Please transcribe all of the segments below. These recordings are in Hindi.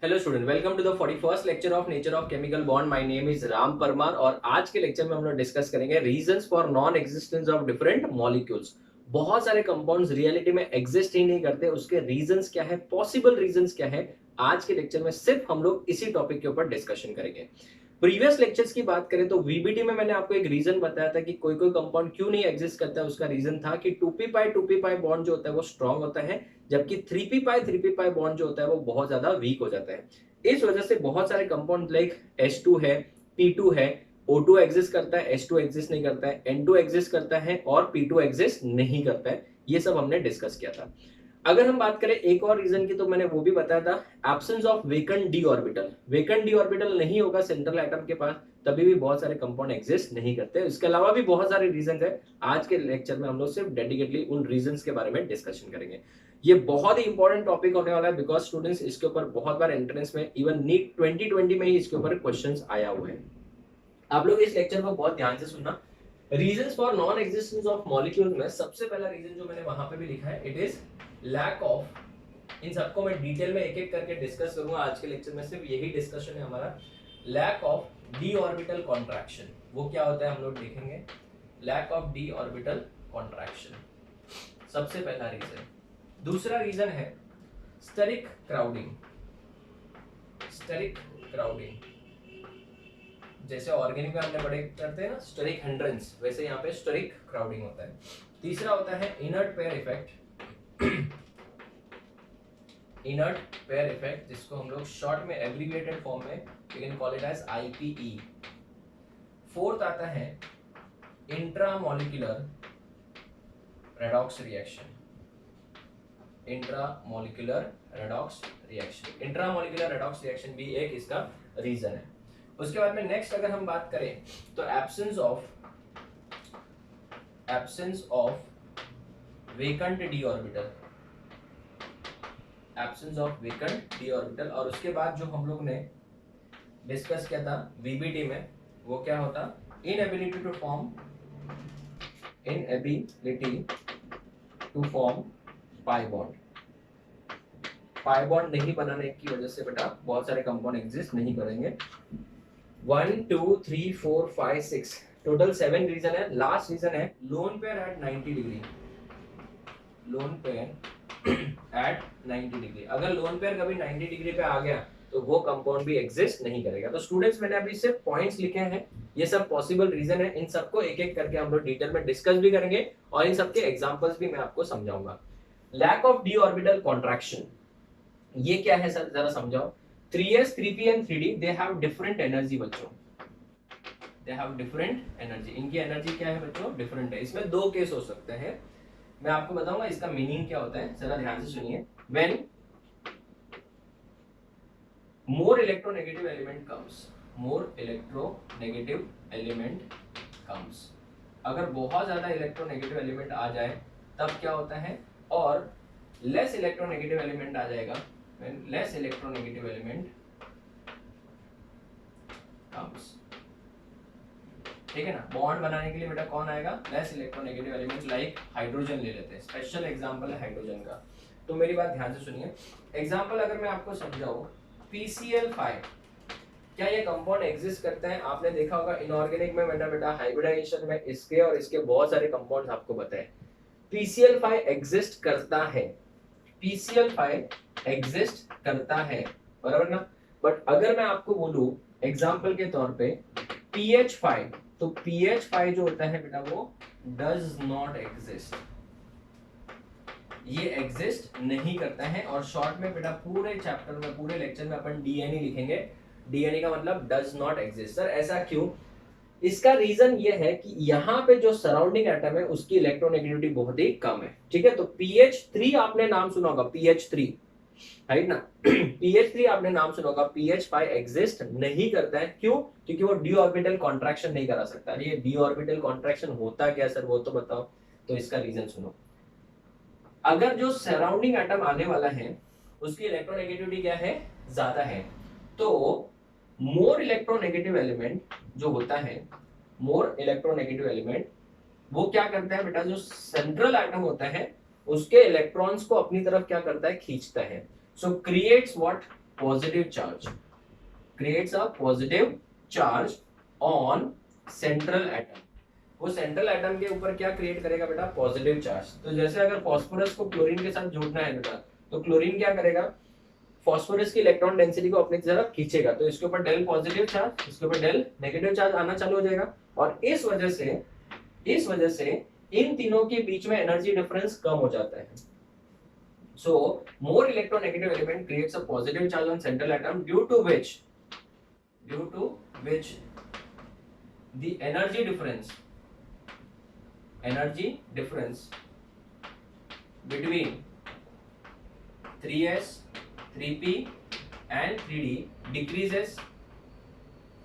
Hello student, welcome to the 41st lecture of nature of chemical bond. My name is Ram Parmar और आज के लेक्चर में हम लोग डिस्कस करेंगे reasons for non existence of different molecules. बहुत सारे कंपाउंड्स रियलिटी में एग्जिस्ट ही नहीं करते, उसके रीजंस क्या है, पॉसिबल रीजंस क्या है। आज के लेक्चर में सिर्फ हम लोग इसी टॉपिक के ऊपर डिस्कशन करेंगे। प्रीवियस लेक्चर्स की बात करें तो वीबीटी में मैंने आपको एक रीजन बताया था कि कोई कोई कंपाउंड क्यों नहीं एग्जिस्ट करता है। उसका रीजन था कि 2p पाई बॉन्ड जो होता है वो स्ट्रांग होता है, जबकि 3p पाई बॉन्ड जो होता है वो बहुत ज्यादा वीक हो जाता है। इस वजह से बहुत सारे कंपाउंड लाइक H2 है, P2 है, O2 एग्जिस्ट करता है, H2 एग्जिस्ट नहीं करता है, N2 एग्जिस्ट करता है और P2 एग्जिस्ट नहीं करता है। ये सब हमने डिस्कस किया था। अगर हम बात करें एक और रीजन की तो मैंने वो भी बताया था, absence of vacant d orbital. Vacant d orbital नहीं होगा सेंट्रल एटम के पास तभी भी बहुत सारे कंपाउंड एग्जिस्ट नहीं करते। इसके अलावा भी बहुत सारे रीजन है। आज के लेक्चर में हम लोग सिर्फ डेडिकेटली उन रीजंस के बारे में डिस्कशन करेंगे। ये बहुत ही इंपॉर्टेंट टॉपिक होने वाला है बिकॉज स्टूडेंट्स इसके ऊपर बहुत बार एंट्रेंस में, इवन नीट 2020 में ही इसके ऊपर क्वेश्चंस आया हुआ है। आप लोग इस लेक्चर को बहुत ध्यान से सुनना। Reasons for non existence of molecule में सबसे पहला रीजन जो मैंने वहां पे भी लिखा है, इट इज लैक ऑफ। इन सबको मैं डिटेल में एक एक करके डिस्कस करूंगा। आज के लेक्चर में सिर्फ यही डिस्कशन है हमारा। Lack of d orbital contraction, वो क्या होता है हम लोग देखेंगे। Lack of d orbital contraction सबसे पहला रीजन। दूसरा रीजन है स्टेरिक क्राउडिंग। स्टेरिक क्राउडिंग जैसे ऑर्गेनिक में हमने बड़े करते हैं ना स्टेरिक हिंड्रेंस, वैसे यहाँ पे स्टेरिक क्राउडिंग होता है। तीसरा होता है inert pair effect. Inert pair effect जिसको हम लोग शॉर्ट में एब्रिविएटेड फॉर्म में we can call it as IPE। Fourth आता है intramolecular redox reaction. Intramolecular redox reaction, intramolecular redox reaction भी एक इसका रीजन है। उसके बाद में नेक्स्ट अगर हम बात करें तो absence of vacant d orbital. Absence of vacant d orbital. और उसके बाद जो हम लोग ने डिस्कस किया था वीबीटी में, वो क्या होता, inability to form pi bond. Pi bond नहीं बनाने की वजह से बेटा बहुत सारे कंपाउंड एग्जिस्ट नहीं करेंगे। 1 2 3 4 5 6 टोटल 7 रीजन है। लास्ट रीजन है lone pair at 90 degree. Lone pair at 90 degree, अगर लोन पेयर कभी 90 डिग्री पे आ गया तो वो कंपाउंड भी एग्जिस्ट नहीं करेगा। तो स्टूडेंट्स मैंने अभी सिर्फ पॉइंट्स लिखे हैं, ये सब पॉसिबल रीजन है। इन सबको एक एक करके हम लोग डिटेल में डिस्कस भी करेंगे और इन सबके एग्जांपल्स भी मैं आपको समझाऊंगा। Lack of d orbital contraction, ये क्या है सर जरा समझाओ। 3s 3p and 3d they have different energy बच्चों। दे हैव डिफरेंट एनर्जी, इनकी एनर्जी क्या है बच्चों, डिफरेंट है। इसमें दो केस हो सकते हैं, मैं आपको बताऊंगा इसका मीनिंग क्या होता है, जरा ध्यान से सुनिए। When more electronegative element comes, more electronegative element comes, अगर बहुत ज्यादा इलेक्ट्रोनेगेटिव एलिमेंट आ जाए तब क्या होता है, और लेस इलेक्ट्रोनेगेटिव एलिमेंट आ जाएगा। when less electronegative element comes, ठीक है ना। बॉन्ड बनाने के लिए बेटा कौन आएगा, less electronegative element, like hydrogen ले लेते हैं, स्पेशल एग्जांपल है हाइड्रोजन का। तो मेरी बात ध्यान से सुनिए। एग्जांपल अगर मैं आपको समझाऊं, PCl5, क्या ये कंपाउंड एग्जिस्ट करता है। आपने देखा होगा इनऑर्गेनिक में बेटा हाइब्रिडाइजेशन में इसके और इसके बहुत सारे कंपाउंड्स आपको बताए। PCl5 एग्जिस्ट करता है, PCl5 एग्जिस्ट करता है, बराबर ना। बट अगर मैं आपको बोलूं एग्जांपल के तौर पे PH5, तो PH5 जो होता है बेटा वो डज नॉट एग्जिस्ट, ये एग्जिस्ट नहीं करता है। और शॉर्ट में बेटा पूरे चैप्टर में, पूरे लेक्चर में अपन DNE लिखेंगे। DNE का मतलब डज नॉट एग्जिस्ट। सर ऐसा क्यों, इसका रीजन ये है कि यहाँ पे जो सराउंडिंग एटम है उसकी इलेक्ट्रोनेगेटिविटी बहुत ही कम है, ठीक है। तो PH3 आपने नाम सुना होगा, PH3 राइट ना। PH3 आपने नाम सुना होगा। PH5 एग्जिस्ट नहीं करता है, क्यों, क्योंकि वो डी ऑर्बिटल कॉन्ट्रैक्शन नहीं करा सकता। ये डी ऑर्बिटल कॉन्ट्रैक्शन होता क्या सर, वो तो बताओ। तो इसका रीजन सुनो, अगर जो सराउंडिंग एटम आने वाला है उसकी इलेक्ट्रोनेगेटिविटी क्या है, ज्यादा है, तो मोर इलेक्ट्रोनेगेटिव एलिमेंट जो होता है, मोर इलेक्ट्रोनेगेटिव एलिमेंट वो क्या करता है बेटा, जो सेंट्रल एटम होता है उसके इलेक्ट्रॉन्स को अपनी तरफ क्या करता है, खींचता है। So creates what, positive charge, creates a positive charge on central atom. वो सेंट्रल एटम के ऊपर क्या क्रिएट करेगा बेटा, पॉजिटिव चार्ज। तो जैसे अगर फास्फोरस को क्लोरीन के साथ जोड़ना है बेटा, तो क्लोरीन क्या करेगा, फास्फोरस की इलेक्ट्रॉन डेंसिटी को अपनी तरफ खींचेगा, तो इसके ऊपर डेल पॉजिटिव चार्ज, इसके ऊपर डेल नेगेटिव चार्ज आना चालू हो जाएगा, और इस वजह से इन तीनों के बीच में एनर्जी डिफरेंस कम हो जाता है। So more electronegative element creates a positive charge on central atom due to which the energy difference between 3s 3p and 3d decreases,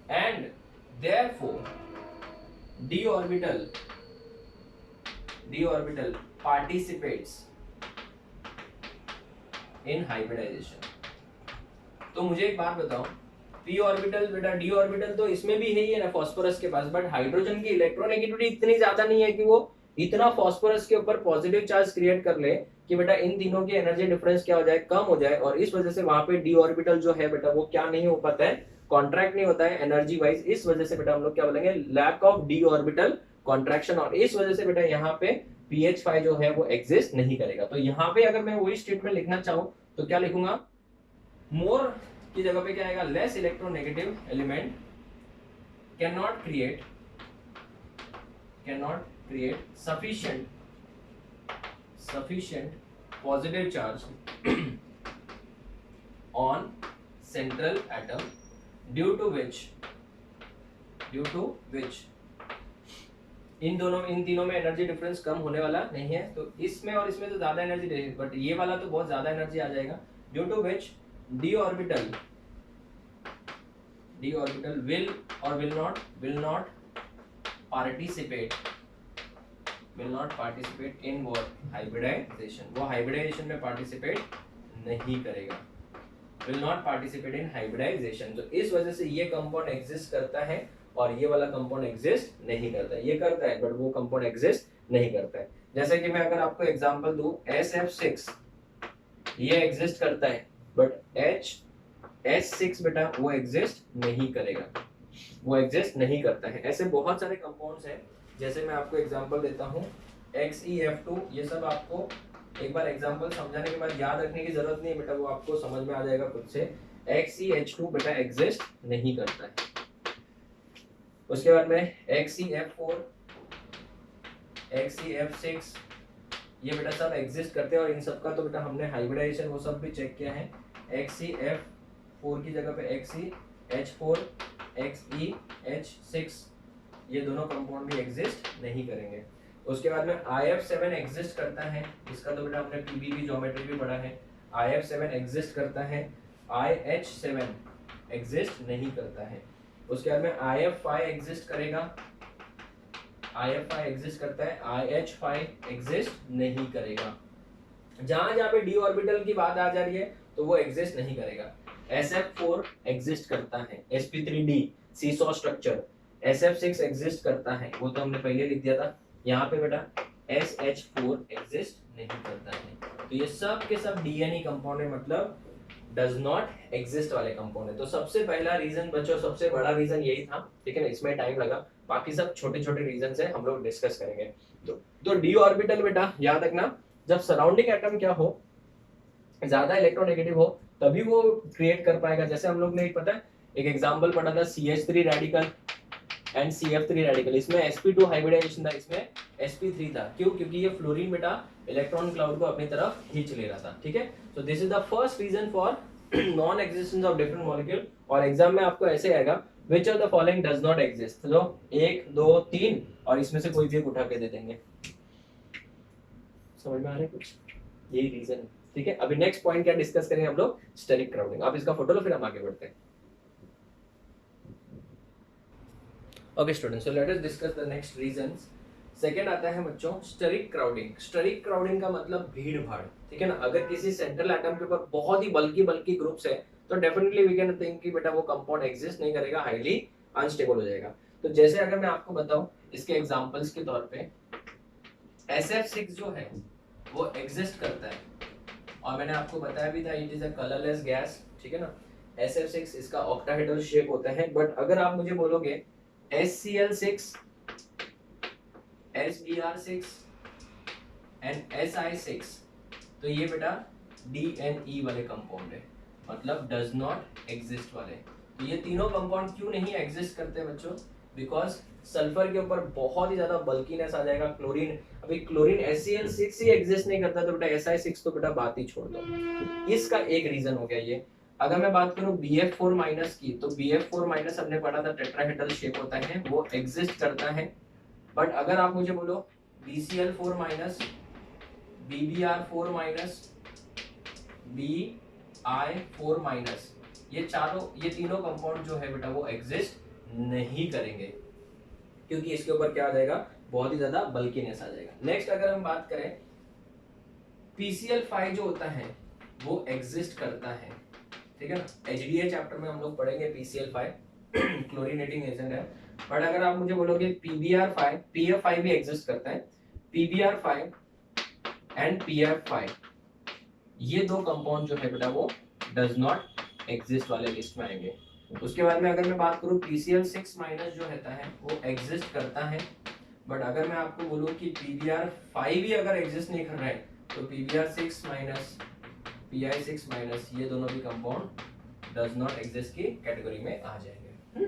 and therefore d orbital participates in hybridization। तो मुझे एक बात बताओ, p ऑर्बिटल बेटा, d ऑर्बिटल तो इसमें भी है ही है ना फास्फोरस के पास, बट हाइड्रोजन की इलेक्ट्रोनेगेटिविटी इतनी ज्यादा नहीं है कि वो इतना फास्फोरस के ऊपर पॉजिटिव चार्ज क्रिएट कर ले कि बेटा इन तीनों की एनर्जी डिफरेंस क्या हो जाए, कम हो जाए, और इस वजह से वहां पे d ऑर्बिटल जो है बेटा वो क्या नहीं हो पाता है, कॉन्ट्रैक्ट नहीं होता है एनर्जी वाइज। इस वजह से बेटा हम लोग क्या बोलेंगे, lack of d orbital contraction, और इस वजह से बेटा यहाँ पे pH5 जो है वो एग्जिस्ट नहीं करेगा। तो यहाँ पे अगर मैं वही स्टेटमेंट लिखना चाहूँ तो क्या लिखूंगा, मोर की जगह पे क्या आएगा, less electronegative element can not create sufficient positive charge on central atom due to which इन तीनों में एनर्जी डिफरेंस कम होने वाला नहीं है। तो इसमें और इसमें तो ज्यादा एनर्जी रहेगी, बट ये वाला तो बहुत ज्यादा एनर्जी आ जाएगा। Due to which d orbital will not participate in what, hybridization। वो हाइब्रिडाइजेशन में पार्टिसिपेट नहीं करेगा, will not participate in hybridization। तो इस वजह से ये कंपाउंड एग्जिस्ट करता है और ये वाला कंपाउंड एग्जिस्ट नहीं करता है। ये करता है बट वो कंपाउंड एग्जिस्ट नहीं करता है। जैसे कि मैं अगर आपको एग्जांपल दूं, SF6 ये एग्जिस्ट करता है बट HS6 बेटा वो एग्जिस्ट नहीं करेगा, वो एग्जिस्ट नहीं करता है। ऐसे बहुत सारे कंपाउंड्स हैं, जैसे मैं आपको एग्जांपल देता हूं XeF2, ये सब आपको एक बार एग्जांपल समझाने के बाद याद रखने की जरूरत नहीं है बेटा, वो आपको समझ में आ जाएगा खुद से। XeH2 बेटा एग्जिस्ट नहीं करता है। उसके बाद में XeF4, XeF6 ये बेटा सब एग्जिस्ट करते हैं, और इन सब का तो बेटा हमने हाइब्रिडाइजेशन वो सब भी चेक किया है। XeF4 की जगह पे XeH4, XeH6 ये दोनों कंपाउंड भी एग्जिस्ट नहीं करेंगे। उसके बाद में IF7 एग्जिस्ट करता है, इसका तो बेटा हमने PBB ज्योमेट्री भी पढ़ा है। IF7 एग्जिस्ट करता है, IH7 एग्जिस्ट नहीं करता है। उसके बाद में IF5 एग्जिस्ट करेगा, IF5 एग्जिस्ट करता है, IH5 एग्जिस्ट नहीं करेगा। जहां जहां पे d ऑर्बिटल की बात आ जा रही है तो वो एग्जिस्ट नहीं करेगा। SF4 एग्जिस्ट करता है, sp3d seesaw structure. SF6 exist करता है, वो तो हमने पहले लिख दिया था। यहाँ पे बेटा SH4 एग्जिस्ट नहीं करता है। तो ये सब के सब DNA कंपाउंड है, मतलब डज नॉट एग्जिस्ट वाले कंपाउंड है। तो सबसे पहला रीजन बच्चों, सबसे बड़ा रीजन यही था, ठीक है ना, इसमें टाइम लगा, बाकी सब छोटे छोटे रीजन है, हम लोग डिस्कस करेंगे। तो d ऑर्बिटल बेटा याद रखना, जब सराउंडिंग एटम क्या हो, ज्यादा इलेक्ट्रोनेगेटिव हो, तभी वो क्रिएट कर पाएगा। जैसे हम लोग ने पता है एक एग्जांपल पढ़ा था CH3 radical and CF3 radical, इसमें sp2 हाइब्रिडाइजेशन था, इसमें sp3 था। क्यों? क्योंकि ये फ्लोरीन बेटा इलेक्ट्रॉन क्लाउड को अपनी तरफ खींच ले रहा था, ठीक है। So this is the first reason for non existence of different molecule. और एग्जाम में आपको ऐसे आएगा, which of the following does not exist. तो 1 2 3 और इसमें से कोई भी एक उठा के दे देंगे। समझ में आ रहा है कुछ? यही रीजन है, ठीक है। अभी नेक्स्ट पॉइंट क्या डिस्कस करेंगे हम लोग, स्टेरिक क्राउडिंग। आप इसका फोटो लो, फिर हम आगे बढ़ते हैं। Okay students, so let us discuss the next reasons. Second आता है बच्चों स्टेरिक क्राउडिंग। स्टेरिक क्राउडिंग का मतलब भीड़ भाड़, ठीक है ना। अगर किसी सेंट्रल एटम के ऊपर बहुत ही बल्कि ग्रुप्स है तो डेफिनेटली वी कैन थिंक कि बेटा वो कंपाउंड एग्जिस्ट नहीं करेगा, हाईली अनस्टेबल हो जाएगा। तो जैसे अगर मैं आपको बताऊं इसके एग्जांपल्स के तौर पे, SF6 जो है वो एग्जिस्ट करता है, और मैंने आपको बताया भी था it is a colourless gas, ठीक है ना। SF6 इसका ऑक्टाहेड्रल शेप होता है, बट अगर आप मुझे बोलोगे HCl6, HBr6 एंड Si6, तो ये बेटा DNE वाले कंपाउंड है, मतलब डज नॉट एग्जिस्ट वाले। तो ये तीनों कंपाउंड क्यों नहीं एग्जिस्ट करते बच्चों? बिकॉज सल्फर के ऊपर बहुत ही ज्यादा बल्कीनेस आ जाएगा। क्लोरीन, अभी क्लोरीन HCl6 ही एग्जिस्ट नहीं करता, तो बेटा Si6 तो बेटा बात ही छोड़ दो। इसका एक रीजन हो गया ये। अगर मैं बात करूं BF4 माइनस की, तो BF4 माइनस हमने पढ़ा था टेट्राहेड्रल शेप होता है, वो एग्जिस्ट करता है। बट अगर आप मुझे बोलो BCl4 minus, BBr4 minus, BI4 minus, ये तीनों कंपाउंड जो है बेटा वो एग्जिस्ट नहीं करेंगे, क्योंकि इसके ऊपर क्या आ जाएगा, बहुत ही ज्यादा बल्कीनेस आ जाएगा। नेक्स्ट अगर हम बात करें PCl5 जो होता है वो एग्जिस्ट करता है, ठीक है ना। HDA चैप्टर में हम लोग पढ़ेंगे PCl5 क्लोरीनेटिंग एजेंट है। बट अगर आप मुझे बोलोगे PBr5, PF5 भी एग्जिस्ट करता है, PBr5 एंड PF5, ये दो कंपाउंड जो है बेटा वो डज नॉट एग्जिस्ट वाले लिस्ट में आएंगे। उसके बाद में अगर मैं बात करूं PCl6 माइनस जो रहता है वो एग्जिस्ट करता है, बट अगर मैं आपको बोलूं कि PBr5 भी अगर एग्जिस्ट नहीं कर रहा है, तो PBr6 माइनस, Pi6 माइनस, ये दोनों भी कंपाउंड डज नॉट एग्जिस्ट की कैटेगरी में आ जाएंगे।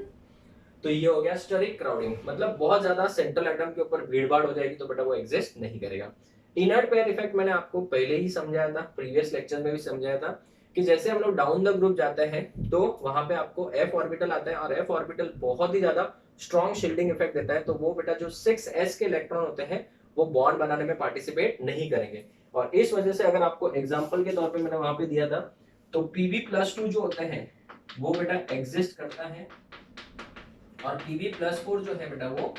तो ये हो गया स्टेरिक क्राउडिंग, मतलब बहुत ज्यादा सेंट्रल एटम के ऊपर भीड़ भाड़ हो जाएगी, तो बेटा वो एग्जिस्ट नहीं करेगा। इनर्ट पेयर इफेक्ट मैंने आपको पहले ही समझाया था, प्रीवियस लेक्चर में भी समझाया था, कि जैसे हम लोग डाउन द ग्रुप जाते हैं तो वहां पे आपको F ऑर्बिटल आता है, और F ऑर्बिटल बहुत ही ज्यादा स्ट्रॉन्ग शील्डिंग इफेक्ट देता है। तो वो बेटा जो 6s के इलेक्ट्रॉन होते हैं वो बॉन्ड बनाने में पार्टिसिपेट नहीं करेंगे, और इस वजह से अगर आपको एग्जाम्पल के तौर पर मैंने वहां पे दिया था, तो Pb+2 जो होते हैं वो बेटा एग्जिस्ट करता है, और Pb+4 जो है बेटा वो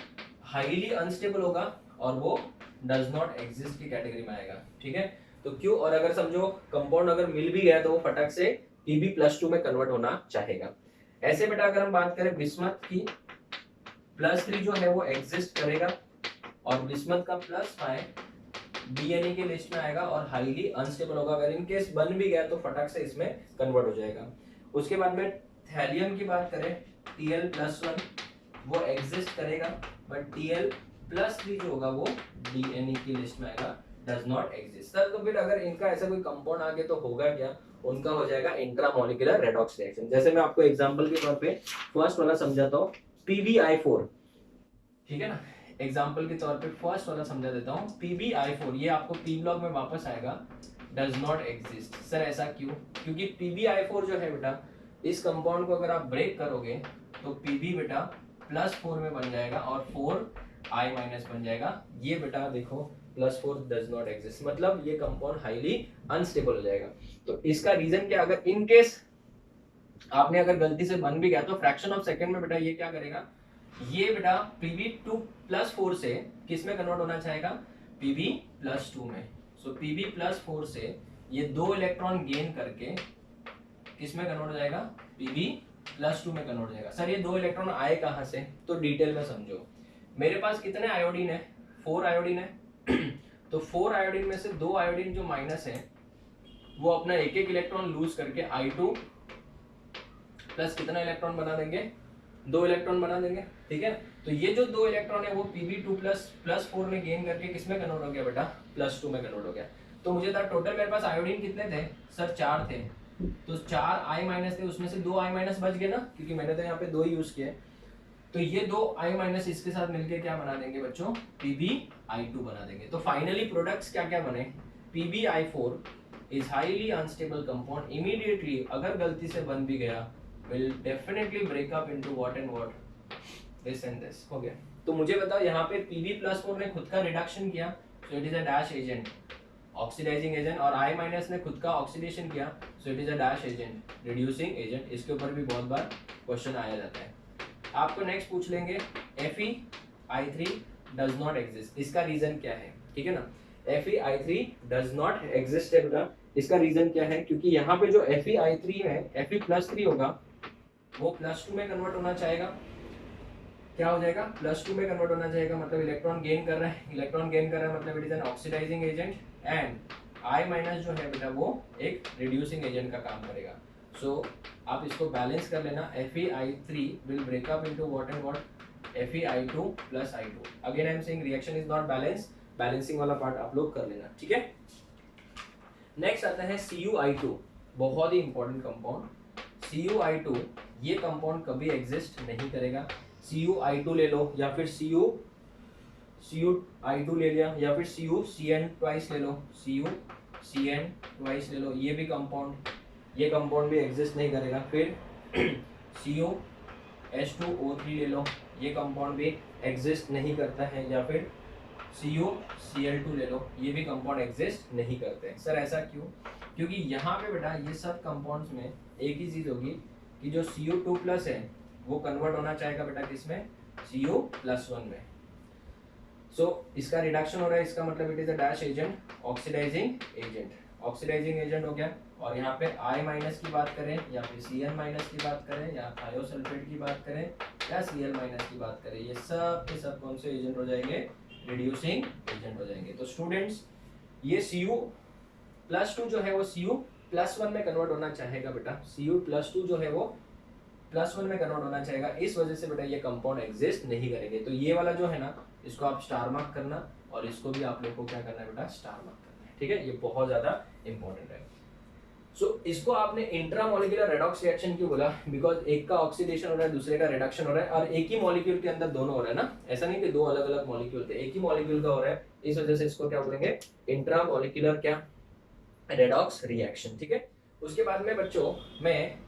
हाईली अनस्टेबल होगा और वो डज नॉट एग्जिस्ट की कैटेगरी में आएगा, ठीक है। तो क्यों, और अगर समझो कंपाउंड अगर मिल भी गया तो वो फटक से Pb+2 में कन्वर्ट होना चाहेगा। ऐसे बेटा अगर हम बात करें बिस्मथ की, +3 जो है वो एग्जिस्ट करेगा, और बिस्मथ का +5 DNA की लिस्ट में आएगा और हाईली अनस्टेबल होगा। अगर इनकेस बन भी गया तो फटक से इसमें कन्वर्ट हो जाएगा। उसके बाद में थैलियम की बात करें, Tl+1 वो एग्जिस्ट करेगा, बट Tl+3 जो होगा वो DNA की लिस्ट में आएगा, डज नॉट एग्जिस्ट। सर तो फिर अगर इनका ऐसा कोई कंपाउंड आगे तो होगा क्या, उनका हो जाएगा इंट्रामोलिकुलर रेडॉक्स रिएक्शन। जैसे मैं आपको एग्जांपल के तौर पे फर्स्ट वाला समझाता हूँ, PbI4, ठीक है ना। एग्जांपल के तौर पे फर्स्ट वाला समझा देता हूँ, PbI4, ये आपको P ब्लॉक में वापस आएगा, डज नॉट एग्जिस्ट। सर ऐसा क्यों? क्योंकि PbI4 जो है बेटा, इस कंपाउंड को अगर आप ब्रेक करोगे तो Pb बेटा +4 में बन जाएगा और 4I- बन जाएगा। ये बेटा देखो +4 डज नॉट एग्जिस्ट, मतलब ये कंपाउंड हाईली अनस्टेबल हो जाएगा। तो इसका रीजन क्या, अगर इन केस आपने अगर गलती से बन भी गया तो फ्रैक्शन ऑफ सेकंड में बेटा ये क्या करेगा, ये बेटा Pb2+4 से किस में कन्वर्ट होना चाहेगा, Pb+2 में। सो Pb+4 से ये 2 इलेक्ट्रॉन गेन करके किस में कन्वर्ट हो जाएगा, Pb+2 में कन्वर्ट हो जाएगा। सर ये 2 इलेक्ट्रॉन आए कहां से, तो डिटेल में समझो। मेरे पास कितने आयोडीन है, 4 आयोडीन है तो 4 आयोडीन में से 2 आयोडीन जो माइनस है वो अपना एक एक इलेक्ट्रॉन लूज करके I2 प्लस कितना इलेक्ट्रॉन बना देंगे, 2 इलेक्ट्रॉन बना देंगे, ठीक है। तो ये जो 2 इलेक्ट्रॉन है वो Pb2+4 में गेन करके किस में कन्वर्ट हो गया बेटा, +2 में कन्वर्ट हो गया। तो मुझे था टोटल मेरे पास आयोडीन कितने थे सर, 4 थे, तो 4 I- थे, उसमें से 2 I- बच गए ना, क्योंकि मैंने तो यहाँ पे 2 ही यूज किए। तो ये 2 I- इसके साथ मिलके क्या बना देंगे बच्चों, PbI2 बना देंगे। तो फाइनली प्रोडक्ट्स क्या क्या बने, PbI4 is highly unstable compound, immediately अगर गलती से बन भी गया will definitely break up into what and what, this and this, हो गया। तो मुझे बताओ यहाँ पे Pb+4 ने खुद का रिडक्शन किया, so it is a dash agent, oxidizing agent, और I- ने खुद का ऑक्सीडेशन किया, so it is a dash agent, reducing agent. इसके ऊपर भी बहुत बार क्वेश्चन आया जाता है। आपको नेक्स्ट पूछ लेंगे FeI3 डज नॉट एग्जिस्ट, इसका रीजन क्या है, ठीक है ना। FeI3 डज नॉट एग्जिस्ट है बेटा, इसका रीजन क्या है, क्योंकि यहाँ पे जो FeI3 है, Fe+3 होगा वो +2 में कन्वर्ट होना चाहेगा, क्या हो जाएगा, +2 में कन्वर्ट होना चाहेगा, मतलब इलेक्ट्रॉन गेन कर रहा है, इलेक्ट्रॉन गेन कर रहा है मतलब it is an oxidizing agent, and I minus जो है बेटा वो एक रिड्यूसिंग एजेंट का काम करेगा. सो आप इसको बैलेंस कर लेना. FeI3 will break up into what and what, FeI2 plus I2. Again I am saying reaction is not balance, balancing वाला पार्ट आप लोग कर लेना. ठीक है. नेक्स्ट आता है CuI2, बहुत ही इंपॉर्टेंट कंपाउंड. CuI2 ये कंपाउंड कभी एग्जिस्ट नहीं करेगा. CuI2 ले लो या फिर CuI2 ले लिया या फिर CuCN ट्वाइस ले लो, CuCN ट्वाइस ले लो, ये भी कंपाउंड, ये कंपाउंड भी एग्जिस्ट नहीं करेगा. फिर CuH2O3 ले लो, ये कंपाउंड भी एग्जिस्ट नहीं करता है. या फिर CuCl2 ले लो, ये भी कंपाउंड एग्जिस्ट नहीं करते हैं. सर ऐसा क्यों? क्योंकि यहाँ पे बेटा ये सब कंपाउंड्स में एक ही चीज होगी कि जो Cu2 प्लस है वो कन्वर्ट होना चाहेगा बेटा किसमें, Cu+1 में. सो इसका रिडक्शन हो रहा है, इसका मतलब it is a dash agent, oxidizing agent. Oxidizing agent हो गया. और यहाँ पे I माइनस की बात करें या फिर Cn माइनस की बात करें या थायोसल्फेट की बात करें या Cl माइनस की बात करें, ये सब के सब कौन से एजेंट हो जाएंगे, रिड्यूसिंग एजेंट हो जाएंगे. तो स्टूडेंट्स ये Cu+2 जो है वो Cu+1 में कन्वर्ट होना चाहेगा बेटा. Cu+2 जो है वो +1 में कन्वर्ट होना चाहेगा. इस वजह से बेटा ये कंपाउंड एग्जिस्ट नहीं करेंगे. तो ये वाला जो है ना, इसको आप स्टार मार्क करना और इसको भी आप लोग को क्या करना है बेटा, स्टार मार्क करना है. ठीक है, ये बहुत ज्यादा इंपॉर्टेंट है. सो इसको आपने इंट्रामोलिकुलर रेडॉक्स रिएक्शन क्यों बोला? बिकॉज एक का ऑक्सीडेशन हो रहा है, दूसरे का रिडक्शन हो रहा है, और एक ही मॉलिक्यूल के अंदर दोनों हो रहा है ना. ऐसा नहीं कि दो अलग अलग मॉलिक्यूल थे, एक ही मॉलिक्यूल का हो रहा है. इस वजह से इसको क्या बोलेंगे, इंट्रामोलिकुलर क्या, रेडॉक्स रिएक्शन. ठीक है. उसके बाद में बच्चों मैं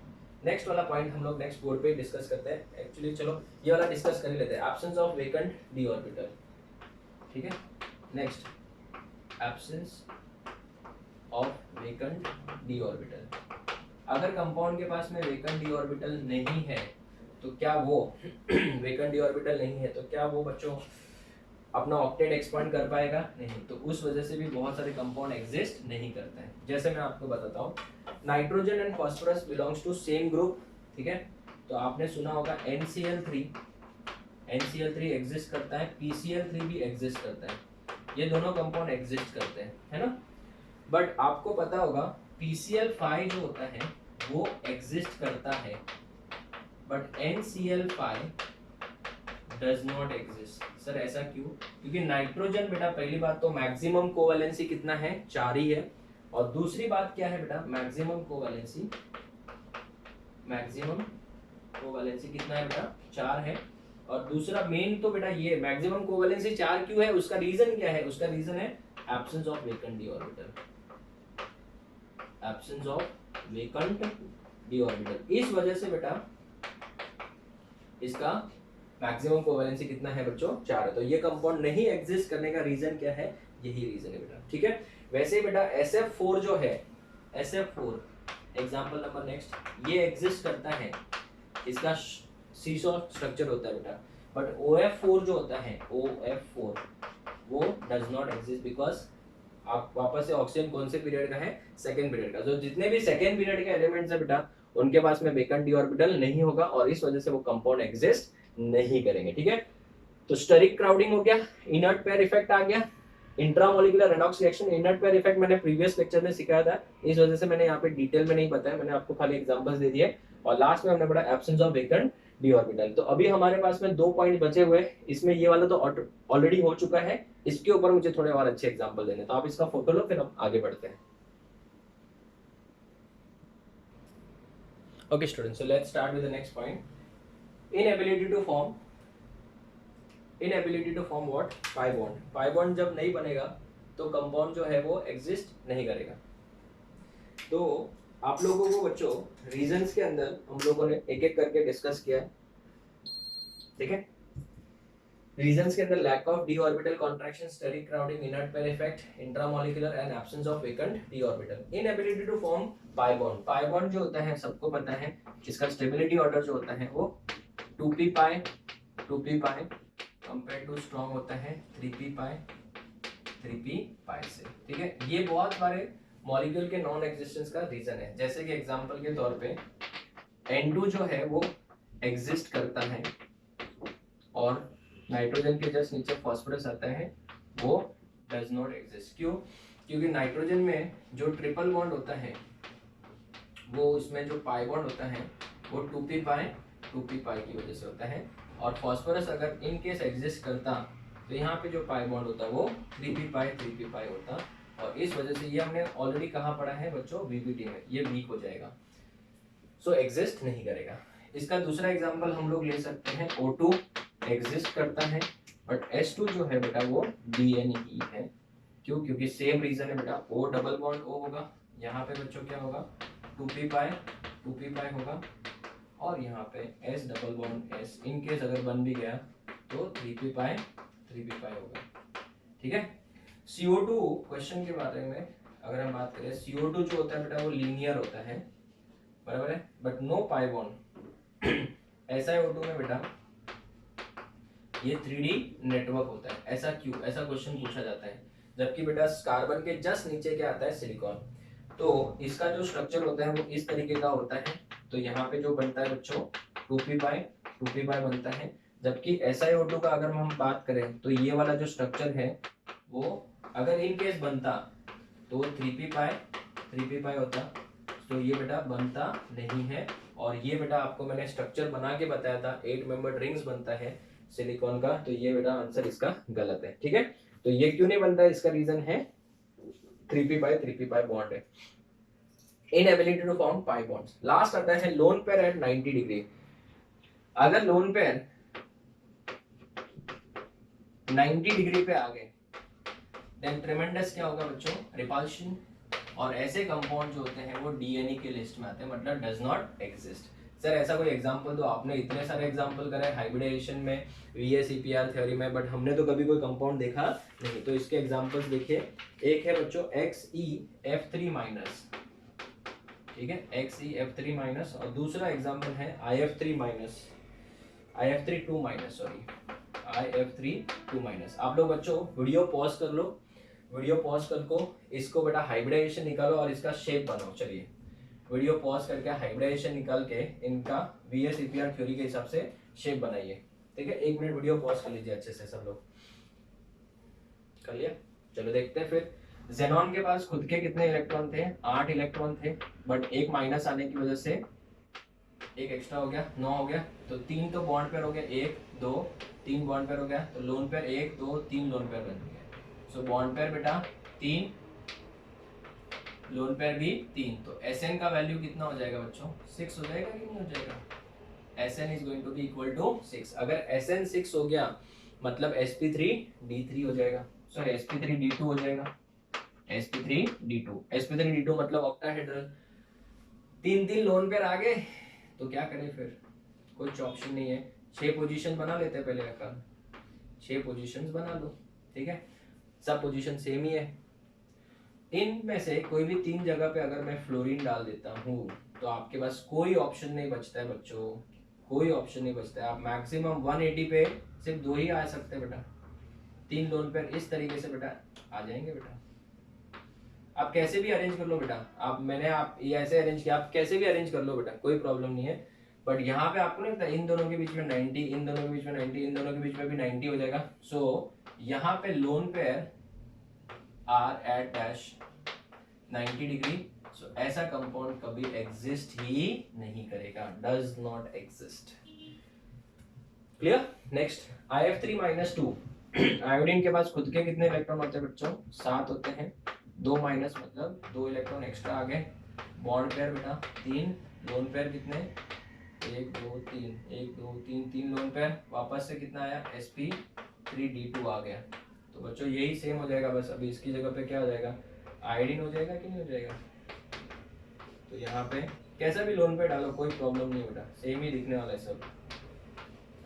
नेक्स्ट वाला पॉइंट हम लोग नेक्स्ट बोर्ड पे डिस्कस करते हैं. एक्चुअली चलो ये वाला डिस्कस कर ही लेते हैं, absence of vacant d orbital. ठीक है. Next, absence of vacant d orbital. अगर कंपाउंड के पास में वेकेंट डी ऑर्बिटल नहीं है तो क्या वो वेकेंट डी ऑर्बिटल नहीं है तो क्या वो बच्चों अपना ऑक्टेट एक्सपांड कर पाएगा? नहीं. तो उस वजह से भी बहुत सारे कंपाउंड एग्जिस्ट नहीं करते हैं. जैसे मैं आपको बताता हूँ, nitrogen and phosphorus belongs to same group. ठीक है. तो आपने सुना होगा NCl3 एग्जिस्ट करता है, PCl3 भी एग्जिस्ट करता है. ये दोनों कंपाउंड एग्जिस्ट करते हैं, है ना. बट आपको पता होगा PCl5 जो होता है वो एग्जिस्ट करता है, but NCl5 does not exist. Sir ऐसा क्यों? क्योंकि नाइट्रोजन बेटा पहली बात तो मैक्सिमम कोवैलेंसी कितना है, 4 ही है. और दूसरी बात क्या है बेटा, मैक्सिमम कोवैलेंसी कितना है बेटा, 4 है. और दूसरा मेन तो बेटा ये मैक्सिमम कोवैलेंसी 4 क्यों है, उसका रीजन क्या है? उसका रीजन है absence of vacant d orbital. Absence of vacant d orbital. इस वजह से बेटा इसका मैक्सिमम कोवैलेंसी कितना है बच्चों, 4 है. तो ये कंपाउंड नहीं एग्जिस्ट करने का रीजन क्या है, यही रीजन है बेटा. ठीक है. वैसे ही बेटा SF4 जो है, SF4 एग्जांपल नंबर नेक्स्ट, ये एग्जिस्ट करता है, इसका सीसॉ स्ट्रक्चर होता है बेटा. बट OF4 जो होता है, OF4 वो डज नॉट एग्जिस्ट बिकॉज आप वापस से ऑक्सीजन कौन से पीरियड का है, सेकंड पीरियड का. जो जितने भी सेकंड पीरियड के एलिमेंट्स है बेटा उनके पास में वेकेंट डी ऑर्बिटल नहीं होगा और इस वजह से वो कंपाउंड एग्जिस्ट नहीं करेंगे. ठीक है. तो स्टेरिक क्राउडिंग हो गया, इनर्ट पेयर इफेक्ट आ गया, intramolecular redox reaction. Inert pair effect मैंने प्रीवियस लेक्चर में सिखाया था, इस वजह से मैंने यहाँ पे डिटेल में नहीं बताया, मैंने आपको खाली एग्जांपल्स दे दिए. और लास्ट में हमने पढ़ा absence of vacant d orbital. तो अभी हमारे पास में 2 पॉइंट बचे हुए, इसमें ये वाला तो ऑलरेडी हो चुका है, इसके ऊपर मुझे थोड़े और अच्छे एग्जांपल देने. तो आप इसका फोटो लो, फिर हम आगे बढ़ते हैं. Okay students, so let's start with the next point. Inability to form what? Pi bond. Pi bond जब नहीं बनेगा तो कंपाउंड जो है वो एग्जिस्ट नहीं करेगा. तो आप लोगों को बच्चों रीजंस के अंदर हम लोगों ने एक एक करके डिस्कस किया है. ठीक है. रीजंस के अंदर lack of d orbital contraction, steric crowding, inert pair effect, intramolecular and absence of vacant d orbital. Inability to form pi bond. Pi bond जो होता है सबको पता है, इसका स्टेबिलिटी ऑर्डर जो होता है वो 2p pi compare to strong होता है 3p पाई से. ठीक है. ये बहुत सारे मॉलिक्यूल के नॉन एग्जिस्टेंस का रीजन है. जैसे कि एग्जांपल के तौर पे N2 जो है वो एग्जिस्ट करता है और नाइट्रोजन के जस्ट नीचे फास्फोरस आता है, वो डज नॉट एग्जिस्ट. क्यों? क्योंकि नाइट्रोजन में जो ट्रिपल बॉन्ड होता है वो उसमें जो पाई बॉन्ड होता है वो 2p पाई की वजह से होता है, और फॉस्फोरस अगर इन केस एग्जिस्ट करता तो यहाँ पे जो पाई बॉन्ड होता वो 3p पाई होता, और इस वजह से ये हमने ऑलरेडी कहाँ पढ़ा है बच्चों, वीबीटी में, ये वीक हो जाएगा, सो एग्जिस्ट नहीं करेगा। इसका दूसरा एग्जांपल हम लोग ले सकते हैं O2 एग्जिस्ट करता है, बट H2 जो है बेटा वो DNE है। क्यों? क्योंकि सेम रीजन है बेटा, O डबल बॉन्ड O होगा, यहाँ पे बच्चों क्या होगा 2p पाई होगा, और यहाँ पे S double bond S in case अगर बन भी गया तो 3p पाई होगा। ठीक है। CO2 क्वेश्चन के बारे में अगर हम बात करें, CO2 जो होता है बेटा वो लीनियर होता है, बराबर है, but no pi bond. SiO2 में बेटा ये 3D नेटवर्क होता है। ऐसा क्यों? ऐसा क्वेश्चन पूछा जाता है, जबकि बेटा कार्बन के जस्ट नीचे क्या आता है, सिलिकॉन। तो इसका जो स्ट्रक्चर होता है वो इस तरीके का होता है, तो यहाँ पे जो बनता है बच्चों 2p पाई बनता है, जबकि SiO2 का अगर हम बात करें तो ये वाला जो स्ट्रक्चर है वो अगर इन केस बनता तो 3p पाई होता, तो ये बेटा बनता नहीं है। और ये बेटा आपको मैंने स्ट्रक्चर बना के बताया था, 8 मेंबर्ड रिंग्स बनता है सिलिकॉन का, तो ये बेटा आंसर इसका गलत है। ठीक है, तो ये क्यों नहीं बनता है, इसका रीजन है 3p पाई बॉन्ड है, inability to form pi bonds. Last आता है लोन पेयर एट 90 डिग्री। अगर लोन पेयर 90 डिग्री पे आ गए देन ट्रेमेंडस क्या होगा बच्चों, रिपल्शन, और ऐसे कंपाउंड जो होते हैं वो डीएनए के लिस्ट में आते हैं, मतलब डज नॉट एग्जिस्ट। सर ऐसा कोई एग्जांपल दो, आपने इतने सारे एग्जांपल करे हाइब्रिडाइजेशन में, VSEPR थ्योरी में, बट हमने तो कभी कोई कंपाउंड देखा नहीं। तो इसके एग्जांपल्स देखिए, एक है बच्चों XeF3-, ठीक है, XeF3-, और दूसरा एग्जांपल है IF3-2-, आप लोग बच्चों वीडियो पॉज कर लो, वीडियो पॉज करके इसको बेटा हाइब्रिडाइजेशन निकालो और इसका शेप बनाओ। चलिए वीडियो पॉज करके हाइब्रिडाइजेशन निकाल के इनका VSEPR थ्योरी के हिसाब से शेप बनाइए। ठीक है, 1 मिनट वीडियो पॉज कर लीजिए अच्छे से, सब लोग कर लिया। चलो देखते हैं फिर। जेनॉन के पास खुद के कितने इलेक्ट्रॉन थे, 8 इलेक्ट्रॉन थे, बट एक माइनस आने की वजह से एक एक्स्ट्रा हो गया, 9 हो गया, तो 3 तो बॉन्ड पेयर हो गया, 1 2 3 बॉन्ड पेयर हो गया, तो लोन पेयर 1 2 3 लोन पेयर बन गया। सो बॉन्ड पेयर बेटा 3, लोन पेयर भी 3, तो Sn का वैल्यू कितना हो जाएगा बच्चों, 6 हो जाएगा कि नहीं हो जाएगा, Sn is going to be equal to 6। अगर Sn 6 हो गया मतलब sp3d3 हो जाएगा, सॉरी sp3d2 हो जाएगा, sp3d2 मतलब ऑक्टाहेड्रल। 3 लोन पेयर आ गए तो क्या करें फिर, कुछ ऑप्शन नहीं है, 6 पोजीशन बना लेते हैं पहले, रखा 6 पोजीशंस बना लो। ठीक है, सब पोजीशन सेम ही है। इनमें से कोई भी 3 जगह पे अगर मैं फ्लोरीन डाल देता हूँ तो आपके पास कोई ऑप्शन नहीं बचता है बच्चों, कोई ऑप्शन नहीं बचता है। आप मैक्सिमम 180 पे सिर्फ 2 ही आ सकते हैं बेटा, 3 लोन पेयर इस तरीके से बेटा आ जाएंगे बेटा। आप कैसे भी अरेंज कर लो बेटा, आप ये ऐसे अरेंज किया, आप कैसे भी अरेंज कर लो बेटा, कोई प्रॉब्लम नहीं है। बट यहाँ पे आपको नहीं पता, इन दोनों के बीच में 90, इन दोनों के बीच में 90, इन दोनों के बीच में भी 90 हो जाएगा। सो यहाँ पे lone pair are at dash 90 degree, so ऐसा कंपाउंड कभी एग्जिस्ट ही नहीं करेगा, does not exist. Clear? Next IF3-2। Iodine के पास खुद के कितने इलेक्ट्रॉन होते हैं बच्चों, 7 होते हैं, 2 माइनस मतलब 2 इलेक्ट्रॉन एक्स्ट्रा आ गए। बॉन्ड पेयर बेटा 3, लोन पेयर कितने, 1 2 3, 1 2 3, 3 लोन पेयर, वापस से कितना आया, sp3d2 आ गया। तो बच्चों यही सेम हो जाएगा, बस अभी इसकी जगह पे क्या हो जाएगा, आयोडीन हो जाएगा कि नहीं हो जाएगा। तो यहाँ पे कैसा भी लोन पेयर डालो कोई प्रॉब्लम नहीं बेटा, सेम ही दिखने वाला है सब।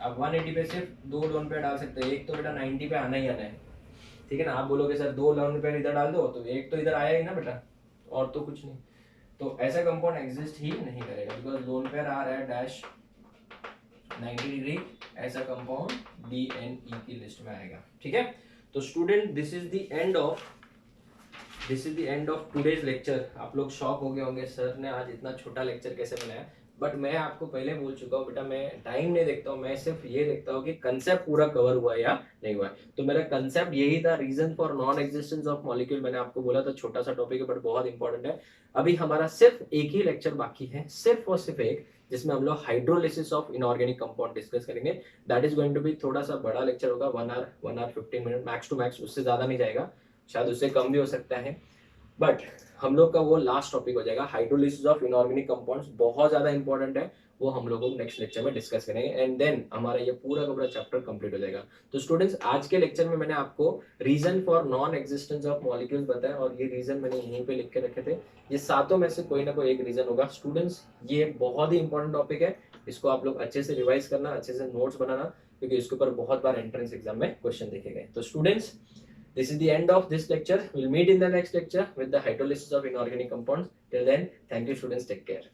आप 180 पे सिर्फ 2 लोन पेयर डाल सकते हैं, एक तो बेटा 90 पे आना ही आना है। ठीक है ना, आप बोलोगे सर 2 लोन पेयर इधर डाल दो, तो एक तो इधर आया ही ना बेटा, और तो कुछ नहीं। तो ऐसा कंपाउंड एग्जिस्ट ही नहीं करेगा, बिकॉज लोन पेयर आ रहा है डैश 90 डिग्री, ऐसा कंपाउंड DNE की लिस्ट में आएगा। ठीक है, तो student this is the end of this is the end of today's lecture. आप लोग शॉक हो गए होंगे, सर ने आज इतना छोटा लेक्चर कैसे बनाया। बट मैं आपको पहले बोल चुका हूँ बेटा, मैं टाइम नहीं देखता हूँ, मैं सिर्फ ये देखता हूँ कि कंसेप्ट पूरा कवर हुआ है या नहीं हुआ है। तो मेरा कंसेप्ट यही था, reason for non existence of molecule. मैंने आपको बोला था छोटा सा टॉपिक है बट बहुत इंपॉर्टेंट है। अभी हमारा सिर्फ एक ही लेक्चर बाकी है, सिर्फ और सिर्फ एक, जिसमें हम लोग hydrolysis of inorganic compound discuss करेंगे। That is going to be थोड़ा सा बड़ा लेक्चर होगा, 1 hour 15 minute max to max, उससे ज्यादा नहीं जाएगा, शायद उससे कम भी हो सकता है। बट हम लोग का वो लास्ट टॉपिक हो जाएगा, हाइड्रोलिसिस ऑफ इनऑर्गेनिक कंपाउंड्स, बहुत ज्यादा इंपॉर्टेंट है। वो हम लोग नेक्स्ट लेक्चर में डिस्कस करेंगे एंड देन हमारा ये पूरा का पूरा चैप्टर कंप्लीट हो जाएगा। तो स्टूडेंट्स, आज के लेक्चर में मैंने आपको reason for non existence of molecules बताया और ये रीजन मैंने यहीं पे लिख के रखे थे। ये सातों में से कोई ना कोई एक रीजन होगा। स्टूडेंट्स, ये बहुत ही इंपॉर्टेंट टॉपिक है, इसको आप लोग अच्छे से रिवाइज करना, अच्छे से नोट्स बनाना, क्योंकि इसके ऊपर बहुत बार एंट्रेंस एग्जाम में क्वेश्चन देखे गए। तो students, this is the end of this lecture. We'll meet in the next lecture with the hydrolysis of inorganic compounds. Till then, thank you students. Take care.